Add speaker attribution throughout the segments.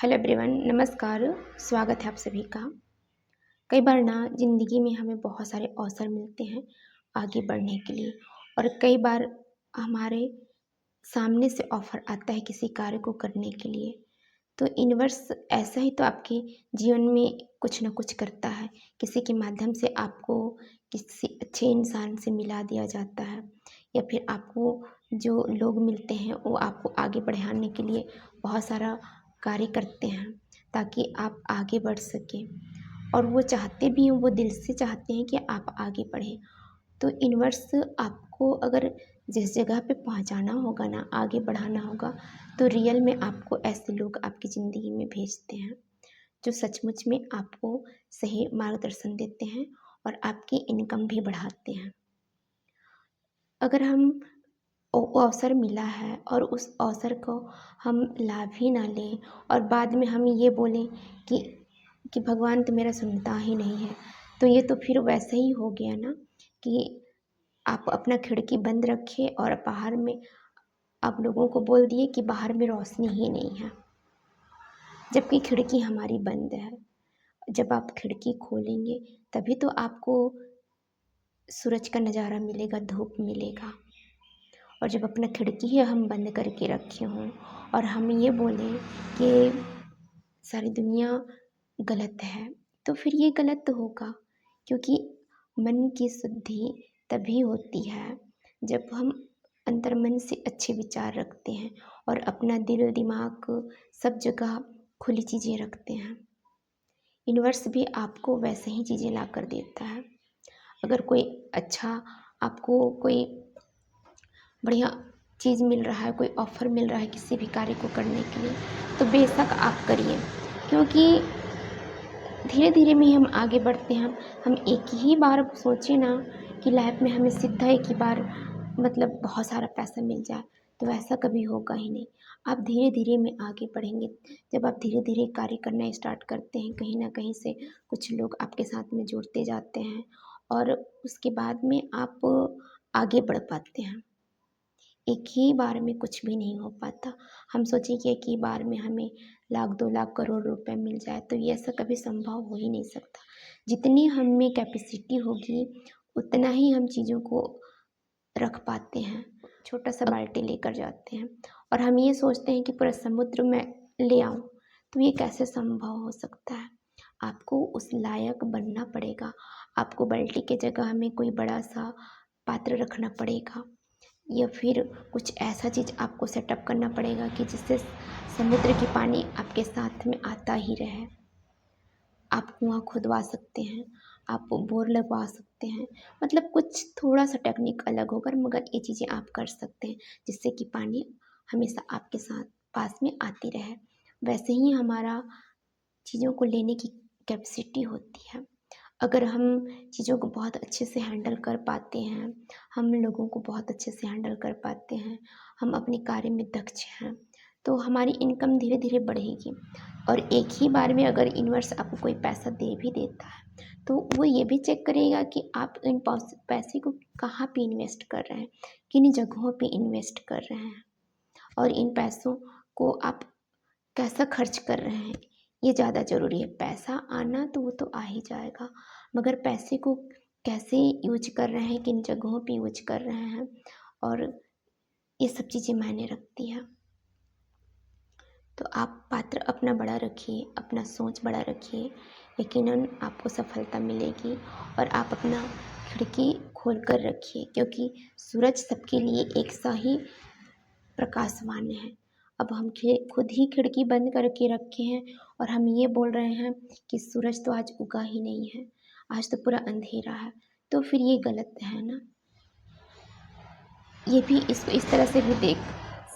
Speaker 1: Hello everyone, नमस्कार। स्वागत है आप सभी का। कई बार ना ज़िंदगी में हमें बहुत सारे अवसर मिलते हैं आगे बढ़ने के लिए, और कई बार हमारे सामने से ऑफ़र आता है किसी कार्य को करने के लिए। तो यूनिवर्स ऐसा ही तो आपके जीवन में कुछ न कुछ करता है। किसी के माध्यम से आपको किसी अच्छे इंसान से मिला दिया जाता है, या फिर आपको जो लोग मिलते हैं वो आपको आगे बढ़ाने के लिए बहुत सारा कार्य करते हैं ताकि आप आगे बढ़ सकें। और वो चाहते भी हैं, वो दिल से चाहते हैं कि आप आगे बढ़ें। तो यूनिवर्स आपको अगर जिस जगह पे पहुंचाना होगा ना, आगे बढ़ाना होगा, तो रियल में आपको ऐसे लोग आपकी ज़िंदगी में भेजते हैं जो सचमुच में आपको सही मार्गदर्शन देते हैं और आपकी इनकम भी बढ़ाते हैं। अगर हम अवसर मिला है और उस अवसर को हम लाभ ही ना लें और बाद में हम ये बोलें कि भगवान तो मेरा सुनता ही नहीं है, तो ये तो फिर वैसे ही हो गया ना कि आप अपना खिड़की बंद रखे और बाहर में आप लोगों को बोल दिए कि बाहर में रोशनी ही नहीं है, जबकि खिड़की हमारी बंद है। जब आप खिड़की खोलेंगे तभी तो आपको सूरज का नज़ारा मिलेगा, धूप मिलेगा। और जब अपना खिड़की ही हम बंद करके रखे हों और हम ये बोलें कि सारी दुनिया गलत है, तो फिर ये गलत होगा। क्योंकि मन की शुद्धि तभी होती है जब हम अंतर्मन से अच्छे विचार रखते हैं और अपना दिल दिमाग सब जगह खुली चीज़ें रखते हैं। यूनिवर्स भी आपको वैसे ही चीज़ें ला कर देता है। अगर कोई अच्छा आपको कोई बढ़िया चीज़ मिल रहा है, कोई ऑफ़र मिल रहा है किसी भी कार्य को करने के लिए, तो बेशक आप करिए। क्योंकि धीरे धीरे में हम आगे बढ़ते हैं। हम एक ही बार सोचें ना कि लाइफ में हमें सीधा एक ही बार मतलब बहुत सारा पैसा मिल जाए, तो ऐसा कभी होगा ही नहीं। आप धीरे धीरे में आगे बढ़ेंगे। जब आप धीरे धीरे कार्य करना स्टार्ट करते हैं, कहीं ना कहीं से कुछ लोग आपके साथ में जुड़ते जाते हैं और उसके बाद में आप आगे बढ़ पाते हैं। एक ही बार में कुछ भी नहीं हो पाता। हम सोचें कि एक ही बार में हमें लाख 2 लाख करोड़ रुपए मिल जाए, तो ये ऐसा कभी संभव हो ही नहीं सकता। जितनी हम में कैपेसिटी होगी उतना ही हम चीज़ों को रख पाते हैं। छोटा सा बाल्टी लेकर जाते हैं और हम ये सोचते हैं कि पूरा समुद्र में ले आऊँ, तो ये कैसे संभव हो सकता है। आपको उस लायक बनना पड़ेगा। आपको बाल्टी के जगह में कोई बड़ा सा पात्र रखना पड़ेगा, या फिर कुछ ऐसा चीज़ आपको सेटअप करना पड़ेगा कि जिससे समुद्र की पानी आपके साथ में आता ही रहे। आप कुआँ खुदवा सकते हैं, आप बोर लगवा सकते हैं, मतलब कुछ थोड़ा सा टेक्निक अलग होगा, मगर ये चीज़ें आप कर सकते हैं जिससे कि पानी हमेशा आपके साथ पास में आती रहे। वैसे ही हमारा चीज़ों को लेने की कैपेसिटी होती है। अगर हम चीज़ों को बहुत अच्छे से हैंडल कर पाते हैं, हम लोगों को बहुत अच्छे से हैंडल कर पाते हैं, हम अपने कार्य में दक्ष हैं, तो हमारी इनकम धीरे धीरे बढ़ेगी। और एक ही बार में अगर यूनिवर्स आपको कोई पैसा दे भी देता है, तो वो ये भी चेक करेगा कि आप इन पैसे को कहाँ पे इन्वेस्ट कर रहे हैं, किन जगहों पे इन्वेस्ट कर रहे हैं, और इन पैसों को आप कैसा खर्च कर रहे हैं, ये ज़्यादा ज़रूरी है। पैसा आना तो वो तो आ ही जाएगा, मगर पैसे को कैसे यूज कर रहे हैं, किन जगहों पे यूज कर रहे हैं, और ये सब चीज़ें मायने रखती हैं। तो आप पात्र अपना बड़ा रखिए, अपना सोच बड़ा रखिए, यकीनन आपको सफलता मिलेगी। और आप अपना खिड़की खोल कर रखिए, क्योंकि सूरज सबके लिए एक सा ही प्रकाशवान है। अब हम खुद ही खिड़की बंद करके रखे हैं और हम ये बोल रहे हैं कि सूरज तो आज उगा ही नहीं है, आज तो पूरा अंधेरा है, तो फिर ये गलत है ना। ये भी इसको इस तरह से भी देख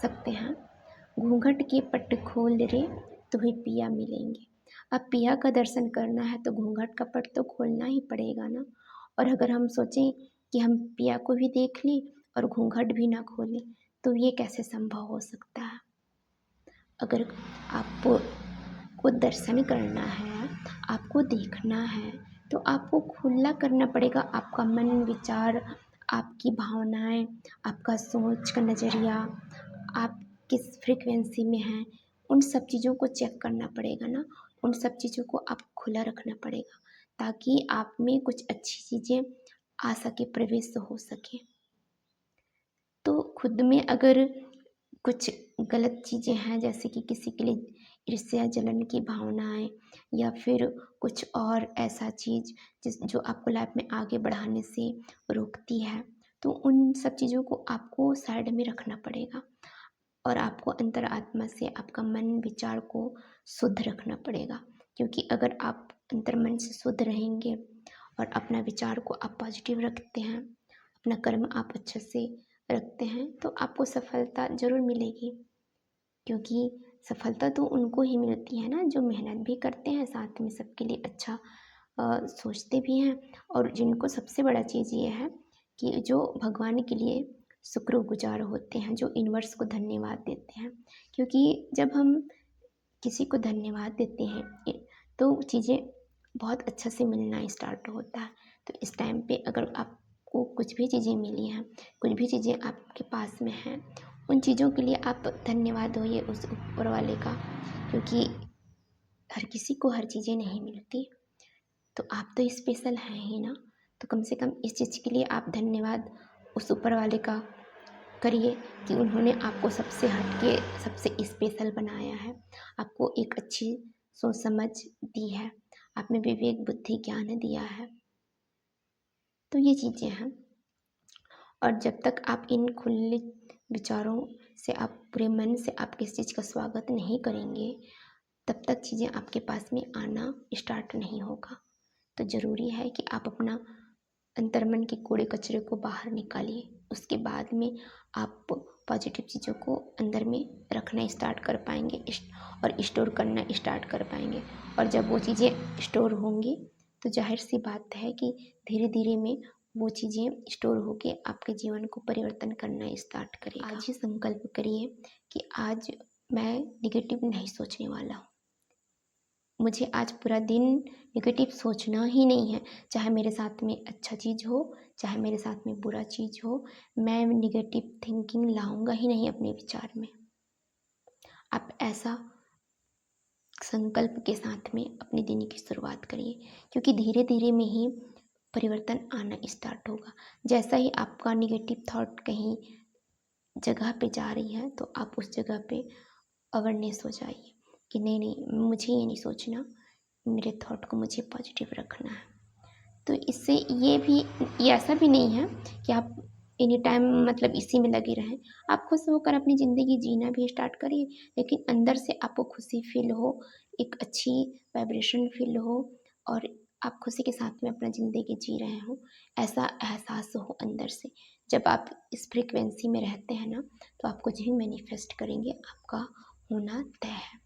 Speaker 1: सकते हैं, घूंघट के पट खोल रे तुम्हें पिया मिलेंगे। अब पिया का दर्शन करना है तो घूंघट का पट तो खोलना ही पड़ेगा ना। और अगर हम सोचें कि हम पिया को भी देख लें और घूंघट भी ना खोलें, तो ये कैसे संभव हो सकता है। अगर आपको दर्शन करना है, आपको देखना है, तो आपको खुला करना पड़ेगा आपका मन, विचार, आपकी भावनाएं, आपका सोच का नज़रिया, आप किस फ्रीक्वेंसी में हैं, उन सब चीज़ों को चेक करना पड़ेगा ना, उन सब चीज़ों को आप खुला रखना पड़ेगा ताकि आप में कुछ अच्छी चीज़ें आ सके, प्रवेश हो सके। तो खुद में अगर कुछ गलत चीज़ें हैं, जैसे कि किसी के लिए ईर्ष्या जलन की भावनाएं या फिर कुछ और ऐसा चीज़ जो आपको लाइफ में आगे बढ़ाने से रोकती है, तो उन सब चीज़ों को आपको साइड में रखना पड़ेगा और आपको अंतरात्मा से आपका मन विचार को शुद्ध रखना पड़ेगा। क्योंकि अगर आप अंतर्मन से शुद्ध रहेंगे और अपना विचार को आप पॉजिटिव रखते हैं, अपना कर्म आप अच्छे से रखते हैं, तो आपको सफलता ज़रूर मिलेगी। क्योंकि सफलता तो उनको ही मिलती है ना जो मेहनत भी करते हैं, साथ में सबके लिए अच्छा सोचते भी हैं, और जिनको सबसे बड़ा चीज़ ये है कि जो भगवान के लिए शुक्रगुजार होते हैं, जो यूनिवर्स को धन्यवाद देते हैं। क्योंकि जब हम किसी को धन्यवाद देते हैं तो चीज़ें बहुत अच्छा से मिलना स्टार्ट होता है। तो इस टाइम पे अगर आपको कुछ भी चीज़ें मिली हैं, कुछ भी चीज़ें आपके पास में हैं, उन चीज़ों के लिए आप धन्यवाद होइए उस ऊपर वाले का। क्योंकि हर किसी को हर चीज़ें नहीं मिलती, तो आप तो स्पेशल हैं ही ना। तो कम से कम इस चीज़ के लिए आप धन्यवाद उस ऊपर वाले का करिए कि उन्होंने आपको सबसे हट के सबसे स्पेशल बनाया है, आपको एक अच्छी सोच समझ दी है, आप में विवेक बुद्धि ज्ञान दिया है। तो ये चीज़ें हैं, और जब तक आप इन खुले विचारों से, आप पूरे मन से आप किसी चीज़ का स्वागत नहीं करेंगे, तब तक चीज़ें आपके पास में आना स्टार्ट नहीं होगा। तो ज़रूरी है कि आप अपना अंतर्मन के कूड़े कचरे को बाहर निकालिए। उसके बाद में आप पॉजिटिव चीज़ों को अंदर में रखना स्टार्ट कर पाएंगे और स्टोर करना स्टार्ट कर पाएंगे। और जब वो चीज़ें स्टोर होंगी तो जाहिर सी बात है कि धीरे धीरे में वो चीज़ें स्टोर होके आपके जीवन को परिवर्तन करना स्टार्ट करेगा। आज ही संकल्प करिए कि आज मैं निगेटिव नहीं सोचने वाला हूँ। मुझे आज पूरा दिन नेगेटिव सोचना ही नहीं है, चाहे मेरे साथ में अच्छा चीज़ हो, चाहे मेरे साथ में बुरा चीज़ हो, मैं नेगेटिव थिंकिंग लाऊंगा ही नहीं अपने विचार में। आप ऐसा संकल्प के साथ में अपने दिन की शुरुआत करिए, क्योंकि धीरे धीरे में ही परिवर्तन आना स्टार्ट होगा। जैसा ही आपका नेगेटिव थॉट कहीं जगह पे जा रही है, तो आप उस जगह पे अवेयरनेस हो जाइए कि नहीं नहीं, मुझे ये नहीं सोचना, मेरे थॉट को मुझे पॉजिटिव रखना है। तो इससे ये ऐसा भी नहीं है कि आप एनी टाइम मतलब इसी में लगे रहें। आप खुश होकर अपनी ज़िंदगी जीना भी स्टार्ट करिए, लेकिन अंदर से आपको खुशी फील हो, एक अच्छी वाइब्रेशन फील हो, और आप खुशी के साथ में अपना ज़िंदगी जी रहे हो, ऐसा एहसास हो अंदर से। जब आप इस फ्रीक्वेंसी में रहते हैं ना, तो आप कुछ भी मैनिफेस्ट करेंगे, आपका होना तय है।